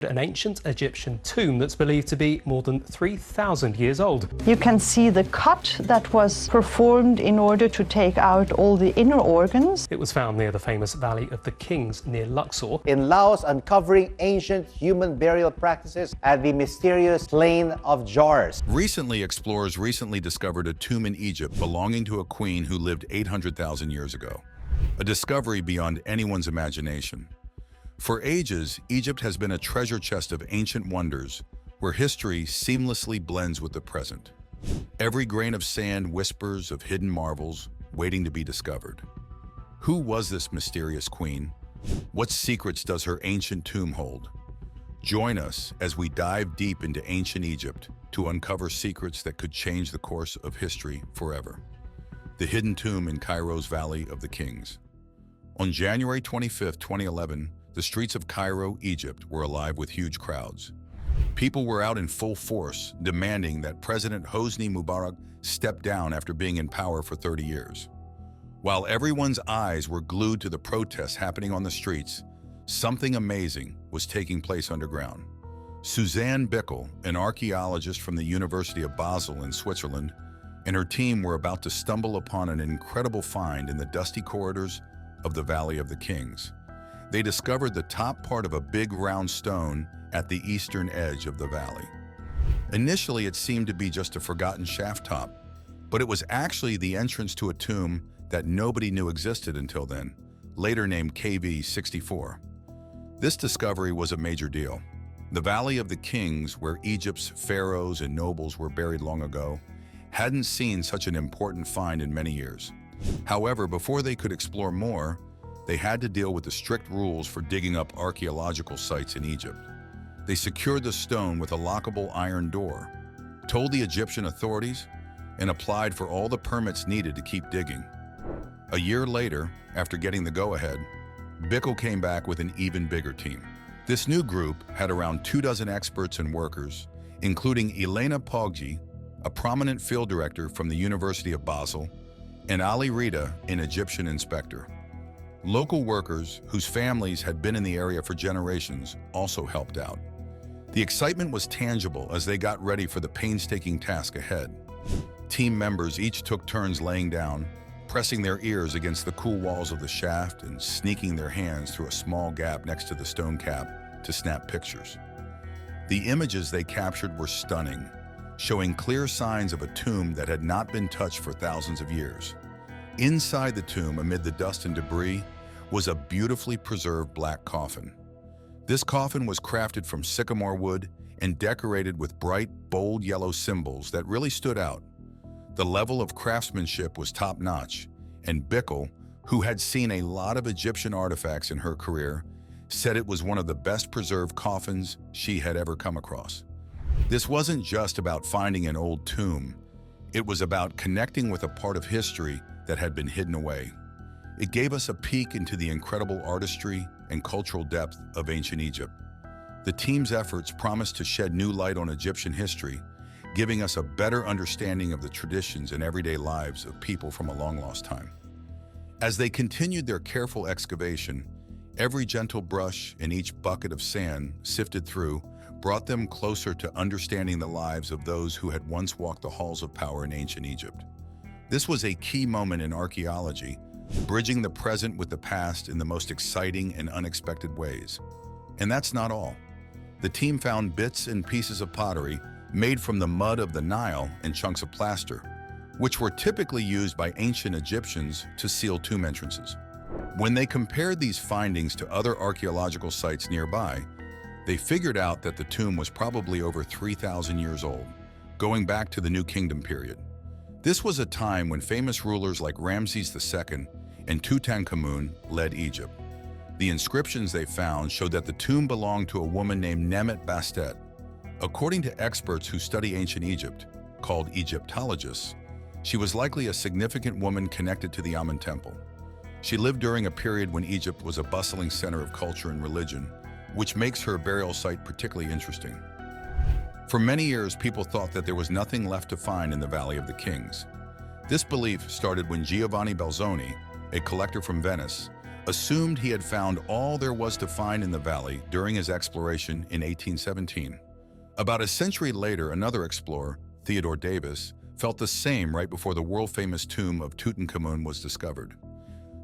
An ancient Egyptian tomb that's believed to be more than 3,000 years old. You can see the cut that was performed in order to take out all the inner organs. It was found near the famous Valley of the Kings near Luxor. In Laos, uncovering ancient human burial practices at the mysterious Plain of Jars. Recently, explorers discovered a tomb in Egypt belonging to a queen who lived 800,000 years ago. A discovery beyond anyone's imagination. For ages, Egypt has been a treasure chest of ancient wonders where history seamlessly blends with the present. Every grain of sand whispers of hidden marvels waiting to be discovered. Who was this mysterious queen? What secrets does her ancient tomb hold? Join us as we dive deep into ancient Egypt to uncover secrets that could change the course of history forever. The hidden tomb in Cairo's Valley of the Kings. On January 25, 2011, the streets of Cairo, Egypt were alive with huge crowds. People were out in full force, demanding that President Hosni Mubarak step down after being in power for 30 years. While everyone's eyes were glued to the protests happening on the streets, something amazing was taking place underground. Suzanne Bickle, an archaeologist from the University of Basel in Switzerland, and her team were about to stumble upon an incredible find in the dusty corridors of the Valley of the Kings. They discovered the top part of a big round stone at the eastern edge of the valley. Initially, it seemed to be just a forgotten shaft top, but it was actually the entrance to a tomb that nobody knew existed until then, later named KV-64. This discovery was a major deal. The Valley of the Kings, where Egypt's pharaohs and nobles were buried long ago, hadn't seen such an important find in many years. However, before they could explore more, they had to deal with the strict rules for digging up archaeological sites in Egypt. They secured the stone with a lockable iron door, told the Egyptian authorities, and applied for all the permits needed to keep digging. A year later, after getting the go-ahead, Bickle came back with an even bigger team. This new group had around 24 experts and workers, including Elena Poggi, a prominent field director from the University of Basel, and Ali Rida, an Egyptian inspector. Local workers, whose families had been in the area for generations, also helped out. The excitement was tangible as they got ready for the painstaking task ahead. Team members each took turns laying down, pressing their ears against the cool walls of the shaft and sneaking their hands through a small gap next to the stone cap to snap pictures. The images they captured were stunning, showing clear signs of a tomb that had not been touched for thousands of years. Inside the tomb, amid the dust and debris, was a beautifully preserved black coffin. This coffin was crafted from sycamore wood and decorated with bright, bold yellow symbols that really stood out. The level of craftsmanship was top-notch, and Bickle, who had seen a lot of Egyptian artifacts in her career, said it was one of the best preserved coffins she had ever come across. This wasn't just about finding an old tomb. It was about connecting with a part of history that had been hidden away. It gave us a peek into the incredible artistry and cultural depth of ancient Egypt. The team's efforts promised to shed new light on Egyptian history, giving us a better understanding of the traditions and everyday lives of people from a long-lost time. As they continued their careful excavation, every gentle brush and each bucket of sand sifted through brought them closer to understanding the lives of those who had once walked the halls of power in ancient Egypt. This was a key moment in archaeology, bridging the present with the past in the most exciting and unexpected ways. And that's not all. The team found bits and pieces of pottery made from the mud of the Nile and chunks of plaster, which were typically used by ancient Egyptians to seal tomb entrances. When they compared these findings to other archaeological sites nearby, they figured out that the tomb was probably over 3,000 years old, going back to the New Kingdom period. This was a time when famous rulers like Ramses II and Tutankhamun led Egypt. The inscriptions they found showed that the tomb belonged to a woman named Nemet Bastet. According to experts who study ancient Egypt, called Egyptologists, she was likely a significant woman connected to the Amun Temple. She lived during a period when Egypt was a bustling center of culture and religion, which makes her burial site particularly interesting. For many years, people thought that there was nothing left to find in the Valley of the Kings. This belief started when Giovanni Belzoni, a collector from Venice, assumed he had found all there was to find in the valley during his exploration in 1817. About a century later, another explorer, Theodore Davis, felt the same right before the world-famous tomb of Tutankhamun was discovered.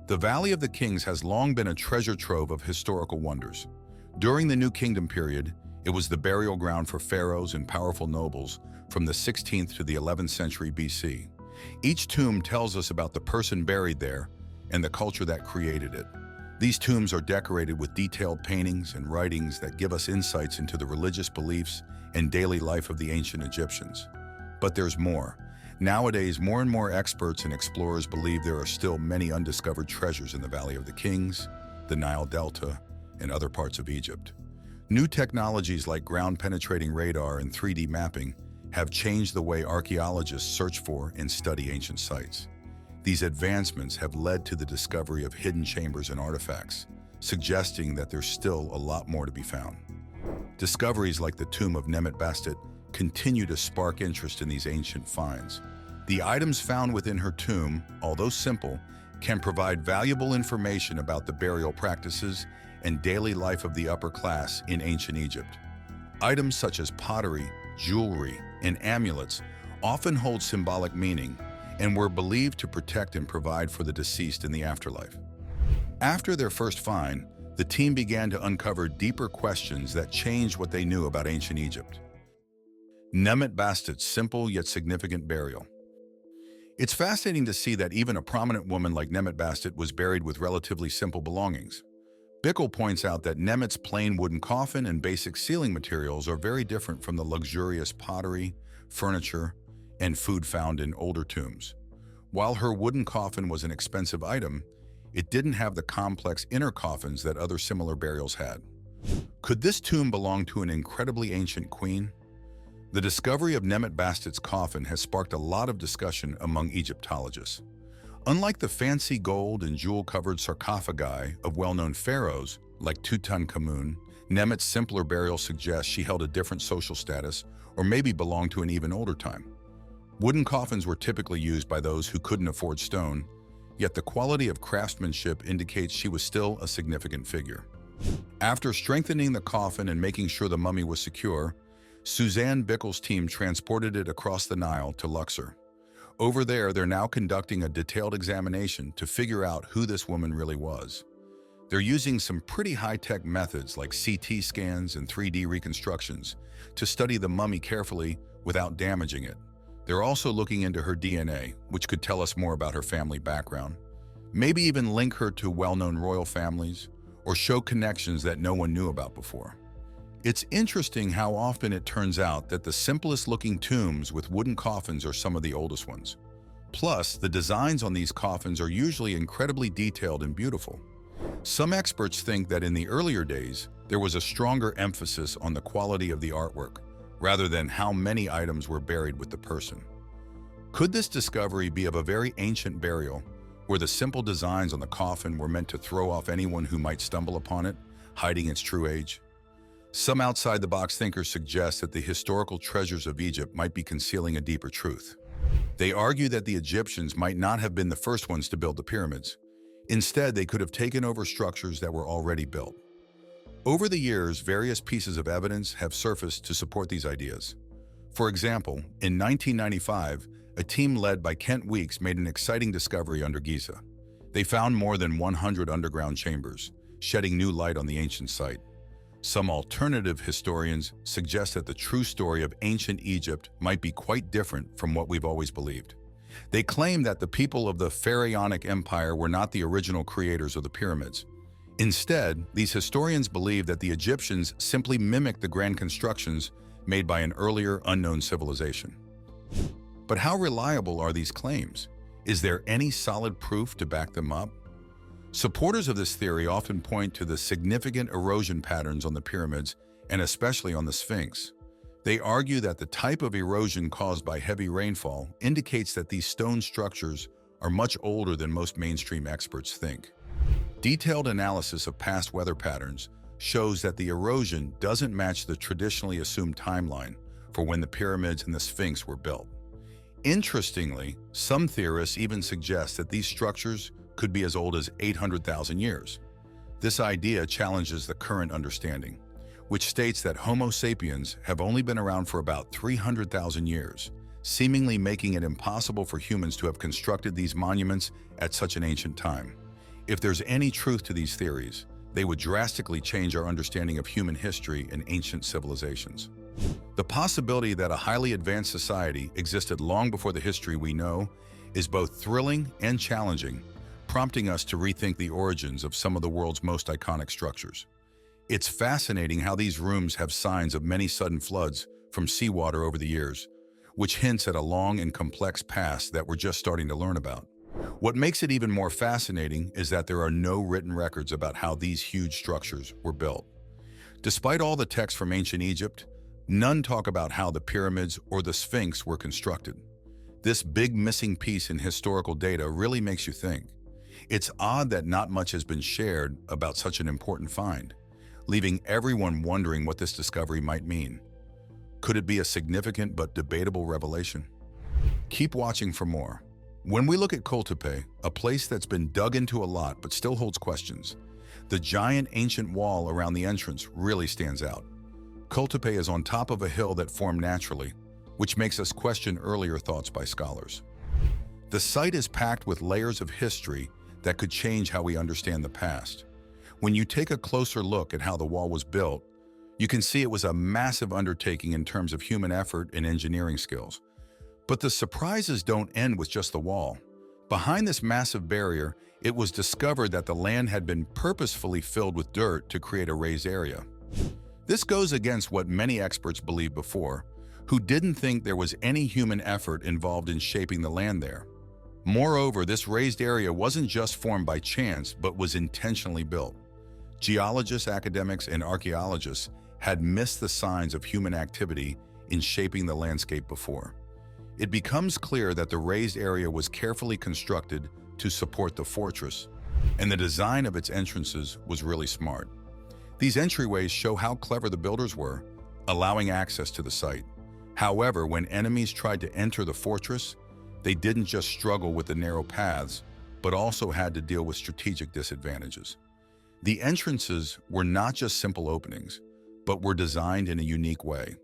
The Valley of the Kings has long been a treasure trove of historical wonders. During the New Kingdom period, it was the burial ground for pharaohs and powerful nobles from the 16th to the 11th century BC. Each tomb tells us about the person buried there and the culture that created it. These tombs are decorated with detailed paintings and writings that give us insights into the religious beliefs and daily life of the ancient Egyptians. But there's more. Nowadays, more and more experts and explorers believe there are still many undiscovered treasures in the Valley of the Kings, the Nile Delta, and other parts of Egypt. New technologies like ground-penetrating radar and 3D mapping have changed the way archaeologists search for and study ancient sites. These advancements have led to the discovery of hidden chambers and artifacts, suggesting that there's still a lot more to be found. Discoveries like the tomb of Nemet Bastet continue to spark interest in these ancient finds. The items found within her tomb, although simple, can provide valuable information about the burial practices and daily life of the upper class in ancient Egypt. Items such as pottery, jewelry, and amulets often hold symbolic meaning and were believed to protect and provide for the deceased in the afterlife. After their first find, the team began to uncover deeper questions that changed what they knew about ancient Egypt. Nemet Bastet's simple yet significant burial. It's fascinating to see that even a prominent woman like Nemet Bastet was buried with relatively simple belongings. Bickle points out that Nemet's plain wooden coffin and basic ceiling materials are very different from the luxurious pottery, furniture, and food found in older tombs. While her wooden coffin was an expensive item, it didn't have the complex inner coffins that other similar burials had. Could this tomb belong to an incredibly ancient queen? The discovery of Nemet Bastet's coffin has sparked a lot of discussion among Egyptologists. Unlike the fancy gold and jewel-covered sarcophagi of well-known pharaohs like Tutankhamun, Nemet's simpler burial suggests she held a different social status or maybe belonged to an even older time. Wooden coffins were typically used by those who couldn't afford stone, yet the quality of craftsmanship indicates she was still a significant figure. After strengthening the coffin and making sure the mummy was secure, Suzanne Bickle's team transported it across the Nile to Luxor. Over there, they're now conducting a detailed examination to figure out who this woman really was. They're using some pretty high-tech methods like CT scans and 3D reconstructions to study the mummy carefully without damaging it. They're also looking into her DNA, which could tell us more about her family background, maybe even link her to well-known royal families, or show connections that no one knew about before. It's interesting how often it turns out that the simplest-looking tombs with wooden coffins are some of the oldest ones. Plus, the designs on these coffins are usually incredibly detailed and beautiful. Some experts think that in the earlier days, there was a stronger emphasis on the quality of the artwork, rather than how many items were buried with the person. Could this discovery be of a very ancient burial, where the simple designs on the coffin were meant to throw off anyone who might stumble upon it, hiding its true age? Some outside-the-box thinkers suggest that the historical treasures of Egypt might be concealing a deeper truth. They argue that the Egyptians might not have been the first ones to build the pyramids. Instead, they could have taken over structures that were already built. Over the years, various pieces of evidence have surfaced to support these ideas. For example, in 1995, a team led by Kent Weeks made an exciting discovery under Giza. They found more than 100 underground chambers, shedding new light on the ancient site. Some alternative historians suggest that the true story of ancient Egypt might be quite different from what we've always believed. They claim that the people of the Pharaonic Empire were not the original creators of the pyramids. Instead, these historians believe that the Egyptians simply mimicked the grand constructions made by an earlier unknown civilization. But how reliable are these claims? Is there any solid proof to back them up? Supporters of this theory often point to the significant erosion patterns on the pyramids and especially on the Sphinx. They argue that the type of erosion caused by heavy rainfall indicates that these stone structures are much older than most mainstream experts think. Detailed analysis of past weather patterns shows that the erosion doesn't match the traditionally assumed timeline for when the pyramids and the Sphinx were built. Interestingly, some theorists even suggest that these structures could be as old as 800,000 years. This idea challenges the current understanding, which states that Homo sapiens have only been around for about 300,000 years, seemingly making it impossible for humans to have constructed these monuments at such an ancient time. If there's any truth to these theories, they would drastically change our understanding of human history and ancient civilizations. The possibility that a highly advanced society existed long before the history we know is both thrilling and challenging, prompting us to rethink the origins of some of the world's most iconic structures. It's fascinating how these rooms have signs of many sudden floods from seawater over the years, which hints at a long and complex past that we're just starting to learn about. What makes it even more fascinating is that there are no written records about how these huge structures were built. Despite all the texts from ancient Egypt, none talk about how the pyramids or the Sphinx were constructed. This big missing piece in historical data really makes you think. It's odd that not much has been shared about such an important find, leaving everyone wondering what this discovery might mean. Could it be a significant but debatable revelation? Keep watching for more. When we look at Kültepe, a place that's been dug into a lot but still holds questions, the giant ancient wall around the entrance really stands out. Kültepe is on top of a hill that formed naturally, which makes us question earlier thoughts by scholars. The site is packed with layers of history that could change how we understand the past. When you take a closer look at how the wall was built, you can see it was a massive undertaking in terms of human effort and engineering skills. But the surprises don't end with just the wall. Behind this massive barrier, it was discovered that the land had been purposefully filled with dirt to create a raised area. This goes against what many experts believed before, who didn't think there was any human effort involved in shaping the land there. Moreover, this raised area wasn't just formed by chance, but was intentionally built. Geologists, academics, and archaeologists had missed the signs of human activity in shaping the landscape before. It becomes clear that the raised area was carefully constructed to support the fortress, and the design of its entrances was really smart. These entryways show how clever the builders were, allowing access to the site. However, when enemies tried to enter the fortress, they didn't just struggle with the narrow paths, but also had to deal with strategic disadvantages. The entrances were not just simple openings, but were designed in a unique way.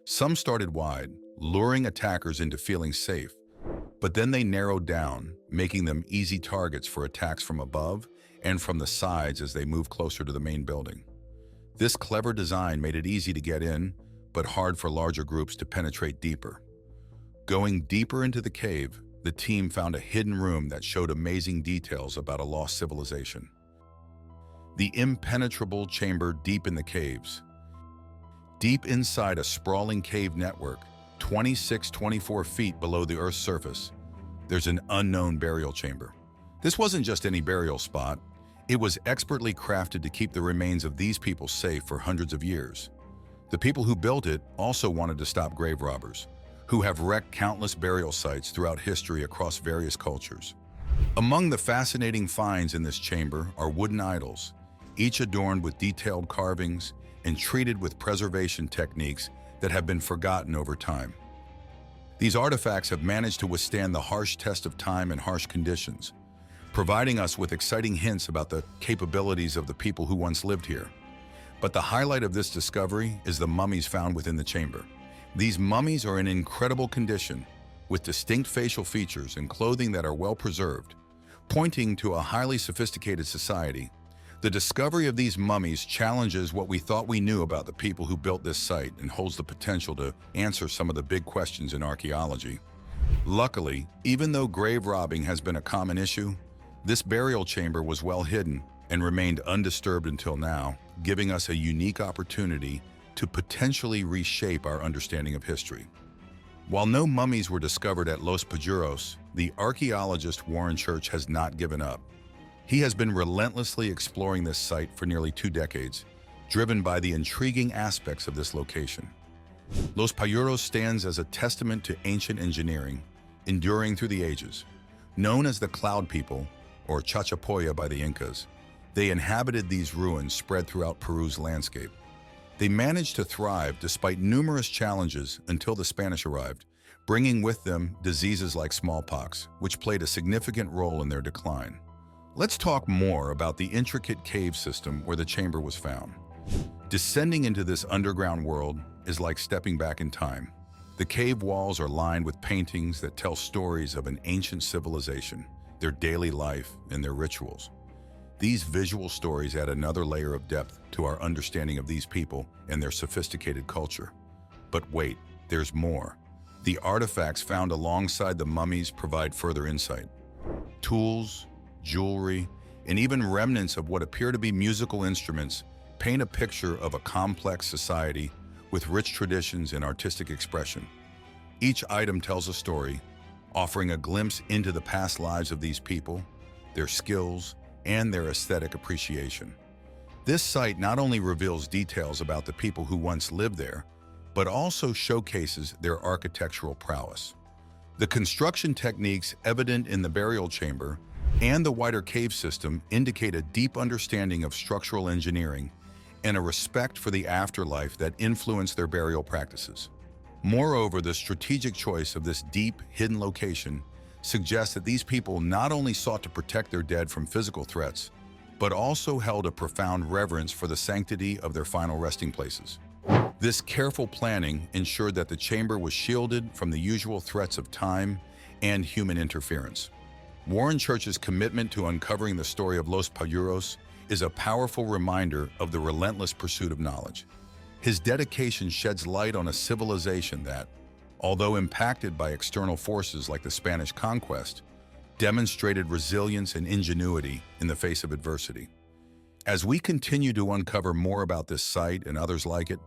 Some started wide, luring attackers into feeling safe, but then they narrowed down, making them easy targets for attacks from above and from the sides as they moved closer to the main building. This clever design made it easy to get in, but hard for larger groups to penetrate deeper. Going deeper into the cave, the team found a hidden room that showed amazing details about a lost civilization. The impenetrable chamber deep in the caves. Deep inside a sprawling cave network, 24 feet below the Earth's surface, there's an unknown burial chamber. This wasn't just any burial spot. It was expertly crafted to keep the remains of these people safe for hundreds of years. The people who built it also wanted to stop grave robbers, who have wrecked countless burial sites throughout history across various cultures. Among the fascinating finds in this chamber are wooden idols, each adorned with detailed carvings and treated with preservation techniques that have been forgotten over time. These artifacts have managed to withstand the harsh test of time and harsh conditions, providing us with exciting hints about the capabilities of the people who once lived here. But the highlight of this discovery is the mummies found within the chamber. These mummies are in incredible condition, with distinct facial features and clothing that are well preserved, pointing to a highly sophisticated society. The discovery of these mummies challenges what we thought we knew about the people who built this site and holds the potential to answer some of the big questions in archaeology. Luckily, even though grave robbing has been a common issue, this burial chamber was well hidden and remained undisturbed until now, giving us a unique opportunity to potentially reshape our understanding of history. While no mummies were discovered at Los Pajuros, the archaeologist Warren Church has not given up. He has been relentlessly exploring this site for nearly 2 decades, driven by the intriguing aspects of this location. Los Pajuros stands as a testament to ancient engineering, enduring through the ages. Known as the Cloud People, or Chachapoya by the Incas, they inhabited these ruins spread throughout Peru's landscape. They managed to thrive despite numerous challenges until the Spanish arrived, bringing with them diseases like smallpox, which played a significant role in their decline. Let's talk more about the intricate cave system where the chamber was found. Descending into this underground world is like stepping back in time. The cave walls are lined with paintings that tell stories of an ancient civilization, their daily life, and their rituals. These visual stories add another layer of depth to our understanding of these people and their sophisticated culture. But wait, there's more. The artifacts found alongside the mummies provide further insight. Tools, jewelry, and even remnants of what appear to be musical instruments paint a picture of a complex society with rich traditions and artistic expression. Each item tells a story, offering a glimpse into the past lives of these people, their skills, and their aesthetic appreciation. This site not only reveals details about the people who once lived there, but also showcases their architectural prowess. The construction techniques evident in the burial chamber and the wider cave system indicate a deep understanding of structural engineering and a respect for the afterlife that influenced their burial practices. Moreover, the strategic choice of this deep, hidden location suggests that these people not only sought to protect their dead from physical threats, but also held a profound reverence for the sanctity of their final resting places. This careful planning ensured that the chamber was shielded from the usual threats of time and human interference. Warren Church's commitment to uncovering the story of Los Payuros is a powerful reminder of the relentless pursuit of knowledge. His dedication sheds light on a civilization that, although impacted by external forces like the Spanish conquest, demonstrated resilience and ingenuity in the face of adversity. As we continue to uncover more about this site and others like it,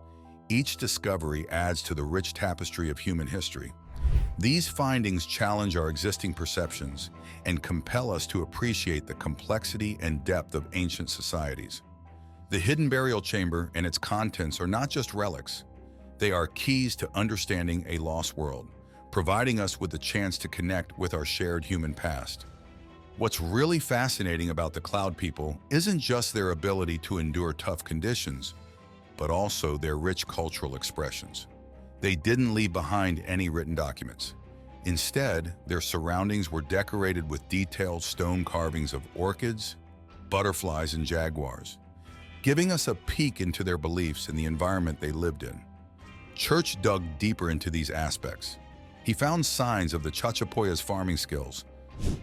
each discovery adds to the rich tapestry of human history. These findings challenge our existing perceptions and compel us to appreciate the complexity and depth of ancient societies. The hidden burial chamber and its contents are not just relics. They are keys to understanding a lost world, providing us with the chance to connect with our shared human past. What's really fascinating about the Cloud People isn't just their ability to endure tough conditions, but also their rich cultural expressions. They didn't leave behind any written documents. Instead, their surroundings were decorated with detailed stone carvings of orchids, butterflies, and jaguars, giving us a peek into their beliefs and the environment they lived in. Church dug deeper into these aspects. He found signs of the Chachapoya's farming skills,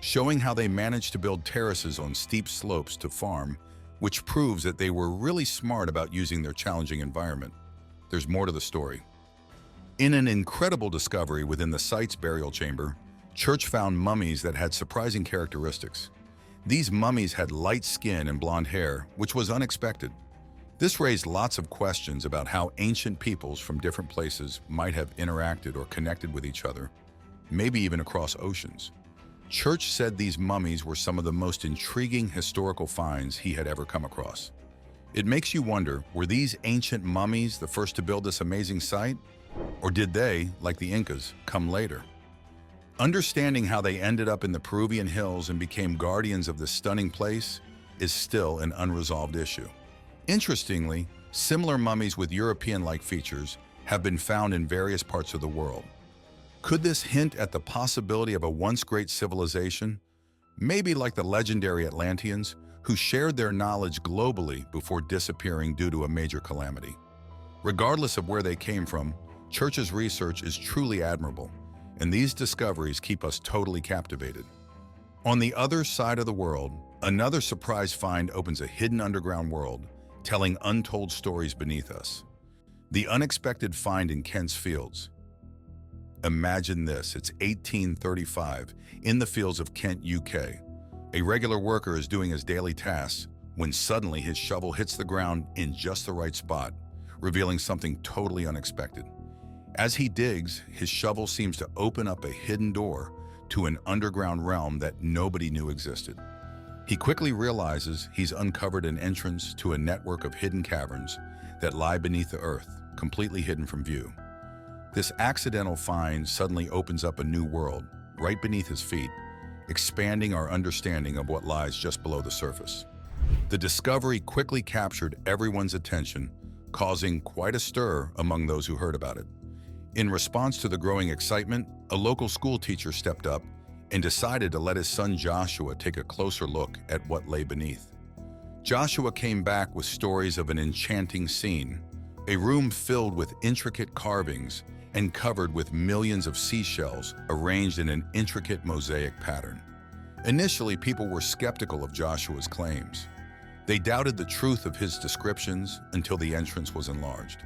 showing how they managed to build terraces on steep slopes to farm, which proves that they were really smart about using their challenging environment. There's more to the story. In an incredible discovery within the site's burial chamber, Church found mummies that had surprising characteristics. These mummies had light skin and blonde hair, which was unexpected. This raised lots of questions about how ancient peoples from different places might have interacted or connected with each other, maybe even across oceans. Church said these mummies were some of the most intriguing historical finds he had ever come across. It makes you wonder, were these ancient mummies the first to build this amazing site? Or did they, like the Incas, come later? Understanding how they ended up in the Peruvian hills and became guardians of this stunning place is still an unresolved issue. Interestingly, similar mummies with European-like features have been found in various parts of the world. Could this hint at the possibility of a once great civilization, maybe like the legendary Atlanteans, who shared their knowledge globally before disappearing due to a major calamity? Regardless of where they came from, Church's research is truly admirable, and these discoveries keep us totally captivated. On the other side of the world, another surprise find opens a hidden underground world, telling untold stories beneath us. The unexpected find in Kent's Fields. Imagine this, it's 1835, in the fields of Kent, UK. A regular worker is doing his daily tasks when suddenly his shovel hits the ground in just the right spot, revealing something totally unexpected. As he digs, his shovel seems to open up a hidden door to an underground realm that nobody knew existed. He quickly realizes he's uncovered an entrance to a network of hidden caverns that lie beneath the earth, completely hidden from view. This accidental find suddenly opens up a new world, right beneath his feet, expanding our understanding of what lies just below the surface. The discovery quickly captured everyone's attention, causing quite a stir among those who heard about it. In response to the growing excitement, a local school teacher stepped up, and decided to let his son Joshua take a closer look at what lay beneath. Joshua came back with stories of an enchanting scene, a room filled with intricate carvings and covered with millions of seashells arranged in an intricate mosaic pattern. Initially, people were skeptical of Joshua's claims. They doubted the truth of his descriptions until the entrance was enlarged.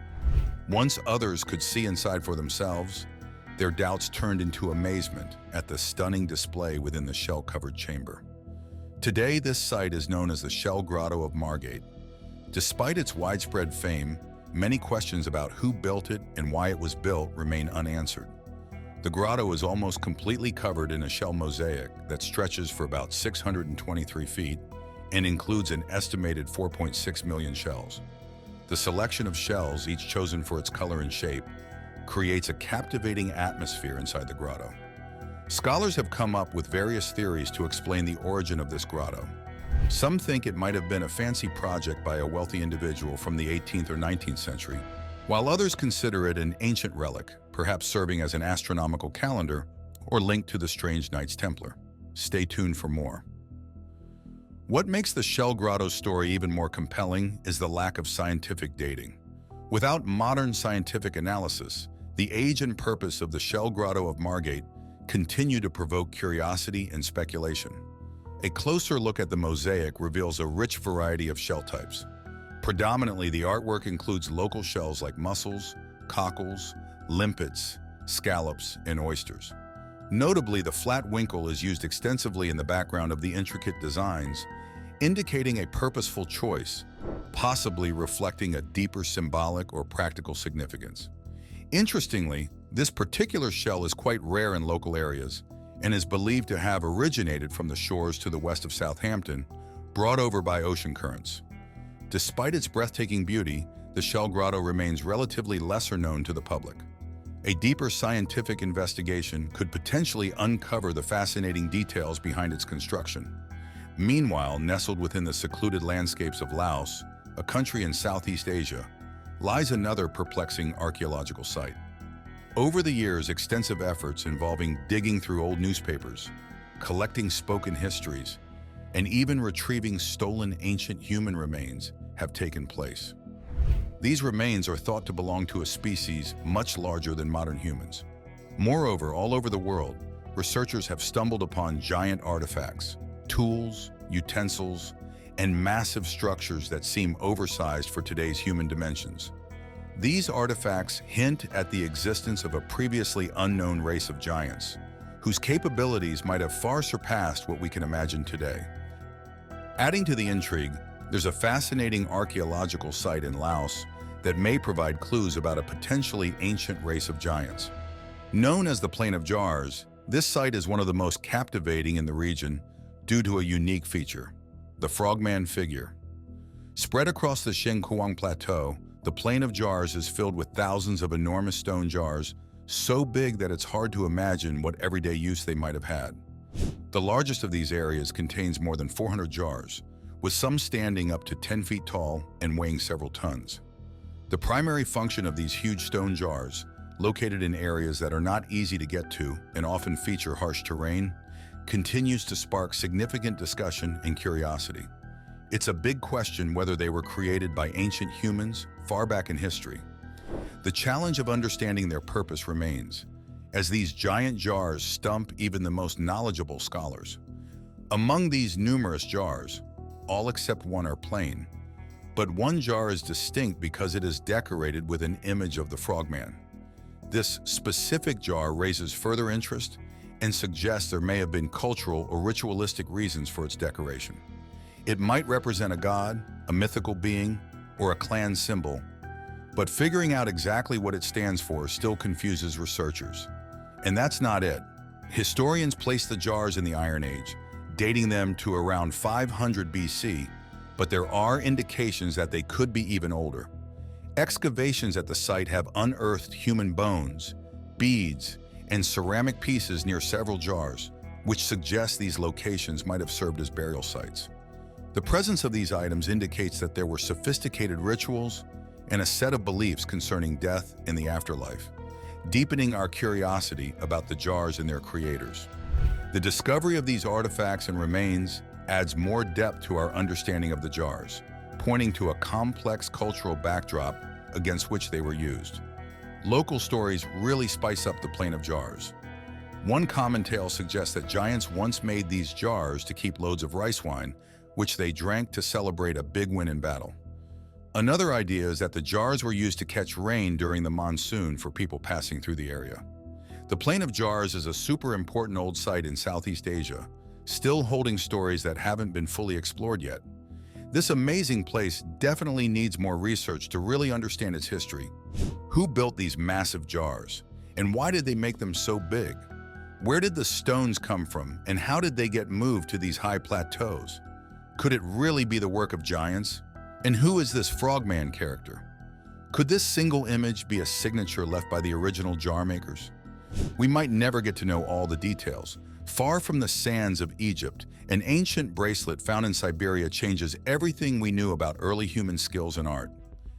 Once others could see inside for themselves, their doubts turned into amazement at the stunning display within the shell-covered chamber. Today, this site is known as the Shell Grotto of Margate. Despite its widespread fame, many questions about who built it and why it was built remain unanswered. The grotto is almost completely covered in a shell mosaic that stretches for about 623 feet and includes an estimated 4.6 million shells. The selection of shells, each chosen for its color and shape, creates a captivating atmosphere inside the grotto. Scholars have come up with various theories to explain the origin of this grotto. Some think it might have been a fancy project by a wealthy individual from the 18th or 19th century, while others consider it an ancient relic, perhaps serving as an astronomical calendar or linked to the strange Knights Templar. Stay tuned for more. What makes the Shell Grotto story even more compelling is the lack of scientific dating. Without modern scientific analysis, the age and purpose of the Shell Grotto of Margate continue to provoke curiosity and speculation. A closer look at the mosaic reveals a rich variety of shell types. Predominantly, the artwork includes local shells like mussels, cockles, limpets, scallops, and oysters. Notably, the flat winkle is used extensively in the background of the intricate designs, indicating a purposeful choice, possibly reflecting a deeper symbolic or practical significance. Interestingly, this particular shell is quite rare in local areas and is believed to have originated from the shores to the west of Southampton, brought over by ocean currents. Despite its breathtaking beauty, the Shell Grotto remains relatively lesser known to the public. A deeper scientific investigation could potentially uncover the fascinating details behind its construction. Meanwhile, nestled within the secluded landscapes of Laos, a country in Southeast Asia, lies another perplexing archaeological site. Over the years, extensive efforts involving digging through old newspapers, collecting spoken histories, and even retrieving stolen ancient human remains have taken place. These remains are thought to belong to a species much larger than modern humans. Moreover, all over the world, researchers have stumbled upon giant artifacts, tools, utensils, and massive structures that seem oversized for today's human dimensions. These artifacts hint at the existence of a previously unknown race of giants, whose capabilities might have far surpassed what we can imagine today. Adding to the intrigue, there's a fascinating archaeological site in Laos that may provide clues about a potentially ancient race of giants. Known as the Plain of Jars, this site is one of the most captivating in the region due to a unique feature: the frogman figure. Spread across the Shengkuang Plateau, the Plain of Jars is filled with thousands of enormous stone jars, so big that it's hard to imagine what everyday use they might have had. The largest of these areas contains more than 400 jars, with some standing up to 10 feet tall and weighing several tons. The primary function of these huge stone jars, located in areas that are not easy to get to and often feature harsh terrain, continues to spark significant discussion and curiosity. It's a big question whether they were created by ancient humans far back in history. The challenge of understanding their purpose remains, as these giant jars stump even the most knowledgeable scholars. Among these numerous jars, all except one are plain, but one jar is distinct because it is decorated with an image of the frogman. This specific jar raises further interest and suggests there may have been cultural or ritualistic reasons for its decoration. It might represent a god, a mythical being, or a clan symbol, but figuring out exactly what it stands for still confuses researchers. And that's not it. Historians place the jars in the Iron Age, dating them to around 500 BC, but there are indications that they could be even older. Excavations at the site have unearthed human bones, beads, and ceramic pieces near several jars, which suggests these locations might have served as burial sites. The presence of these items indicates that there were sophisticated rituals and a set of beliefs concerning death and the afterlife, deepening our curiosity about the jars and their creators. The discovery of these artifacts and remains adds more depth to our understanding of the jars, pointing to a complex cultural backdrop against which they were used. Local stories really spice up the plain of jars. One common tale suggests that giants once made these jars to keep loads of rice wine, which they drank to celebrate a big win in battle. Another idea is that the jars were used to catch rain during the monsoon for people passing through the area. The Plain of Jars is a super important old site in Southeast Asia, still holding stories that haven't been fully explored yet. This amazing place definitely needs more research to really understand its history. Who built these massive jars? And why did they make them so big? Where did the stones come from, and how did they get moved to these high plateaus? Could it really be the work of giants? And who is this frogman character? Could this single image be a signature left by the original jar makers? We might never get to know all the details. Far from the sands of Egypt, an ancient bracelet found in Siberia changes everything we knew about early human skills and art.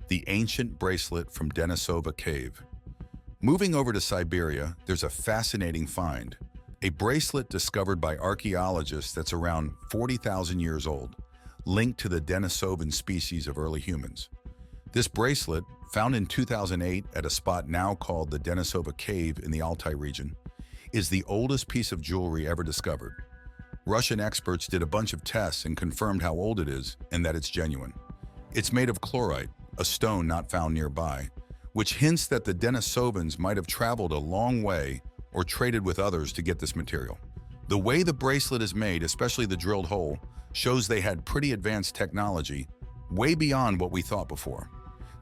The ancient bracelet from Denisova Cave. Moving over to Siberia, there's a fascinating find. A bracelet discovered by archaeologists that's around 40,000 years old, linked to the Denisovan species of early humans. This bracelet, found in 2008 at a spot now called the Denisova Cave in the Altai region, is the oldest piece of jewelry ever discovered. Russian experts did a bunch of tests and confirmed how old it is and that it's genuine. It's made of chlorite, a stone not found nearby, which hints that the Denisovans might have traveled a long way or traded with others to get this material. The way the bracelet is made, especially the drilled hole, shows they had pretty advanced technology, way beyond what we thought before.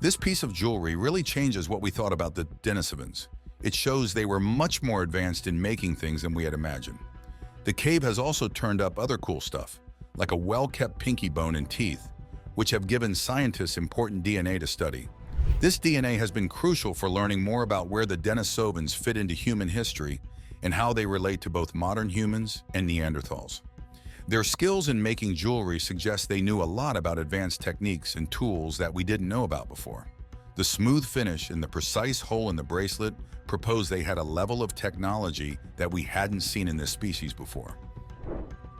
This piece of jewelry really changes what we thought about the Denisovans. It shows they were much more advanced in making things than we had imagined. The cave has also turned up other cool stuff, like a well-kept pinky bone and teeth, which have given scientists important DNA to study. This DNA has been crucial for learning more about where the Denisovans fit into human history and how they relate to both modern humans and Neanderthals. Their skills in making jewelry suggest they knew a lot about advanced techniques and tools that we didn't know about before. The smooth finish and the precise hole in the bracelet propose they had a level of technology that we hadn't seen in this species before.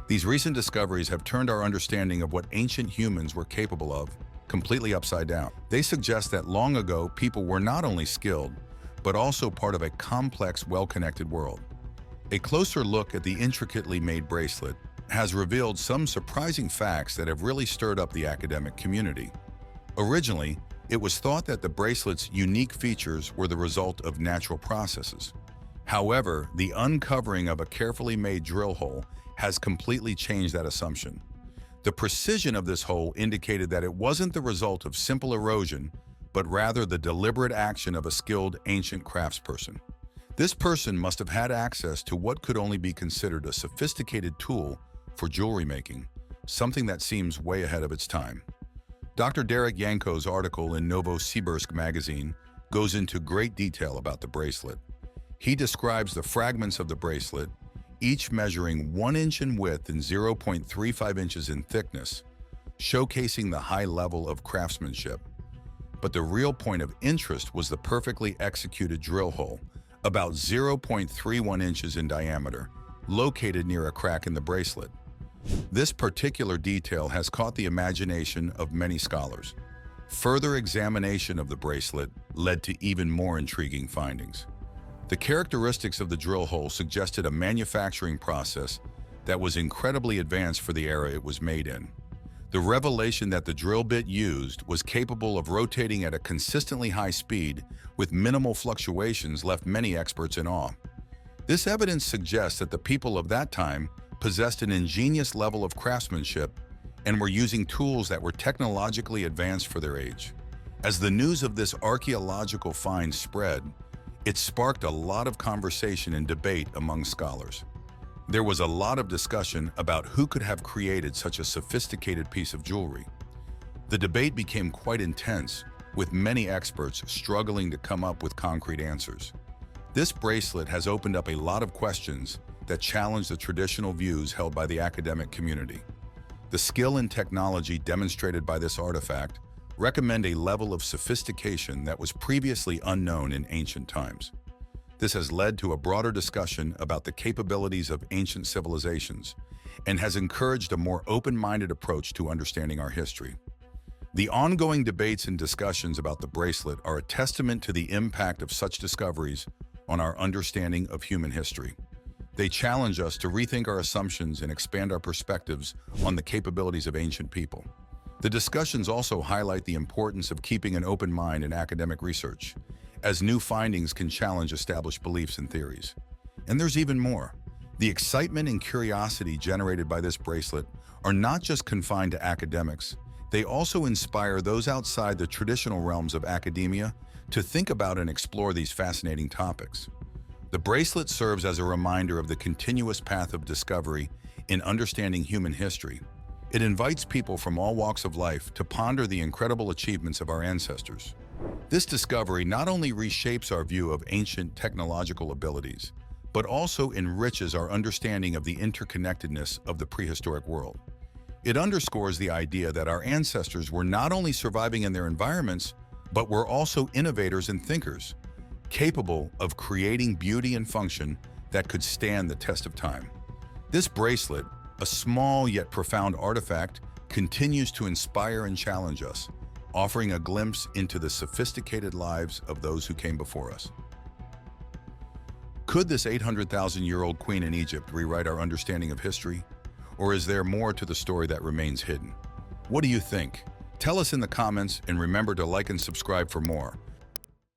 These recent discoveries have turned our understanding of what ancient humans were capable of completely upside down. They suggest that long ago, people were not only skilled, but also part of a complex, well-connected world. A closer look at the intricately made bracelet has revealed some surprising facts that have really stirred up the academic community. Originally, it was thought that the bracelet's unique features were the result of natural processes. However, the uncovering of a carefully made drill hole has completely changed that assumption. The precision of this hole indicated that it wasn't the result of simple erosion, but rather the deliberate action of a skilled ancient craftsperson. This person must have had access to what could only be considered a sophisticated tool for jewelry making, something that seems way ahead of its time. Dr. Derek Yanko's article in Novosibirsk magazine goes into great detail about the bracelet. He describes the fragments of the bracelet, each measuring 1 inch in width and 0.35 inches in thickness, showcasing the high level of craftsmanship. But the real point of interest was the perfectly executed drill hole, about 0.31 inches in diameter, located near a crack in the bracelet. This particular detail has caught the imagination of many scholars. Further examination of the bracelet led to even more intriguing findings. The characteristics of the drill hole suggested a manufacturing process that was incredibly advanced for the era it was made in. The revelation that the drill bit used was capable of rotating at a consistently high speed with minimal fluctuations left many experts in awe. This evidence suggests that the people of that time possessed an ingenious level of craftsmanship and were using tools that were technologically advanced for their age. As the news of this archaeological find spread, it sparked a lot of conversation and debate among scholars. There was a lot of discussion about who could have created such a sophisticated piece of jewelry. The debate became quite intense, with many experts struggling to come up with concrete answers. This bracelet has opened up a lot of questions that challenge the traditional views held by the academic community. The skill and technology demonstrated by this artifact recommend a level of sophistication that was previously unknown in ancient times. This has led to a broader discussion about the capabilities of ancient civilizations and has encouraged a more open-minded approach to understanding our history. The ongoing debates and discussions about the bracelet are a testament to the impact of such discoveries on our understanding of human history. They challenge us to rethink our assumptions and expand our perspectives on the capabilities of ancient people. The discussions also highlight the importance of keeping an open mind in academic research, as new findings can challenge established beliefs and theories. And there's even more. The excitement and curiosity generated by this bracelet are not just confined to academics, they also inspire those outside the traditional realms of academia to think about and explore these fascinating topics. The bracelet serves as a reminder of the continuous path of discovery in understanding human history. It invites people from all walks of life to ponder the incredible achievements of our ancestors. This discovery not only reshapes our view of ancient technological abilities, but also enriches our understanding of the interconnectedness of the prehistoric world. It underscores the idea that our ancestors were not only surviving in their environments, but were also innovators and thinkers, capable of creating beauty and function that could stand the test of time. This bracelet, a small yet profound artifact, continues to inspire and challenge us, offering a glimpse into the sophisticated lives of those who came before us. Could this 800,000-year-old queen in Egypt rewrite our understanding of history? Or is there more to the story that remains hidden? What do you think? Tell us in the comments, and remember to like and subscribe for more.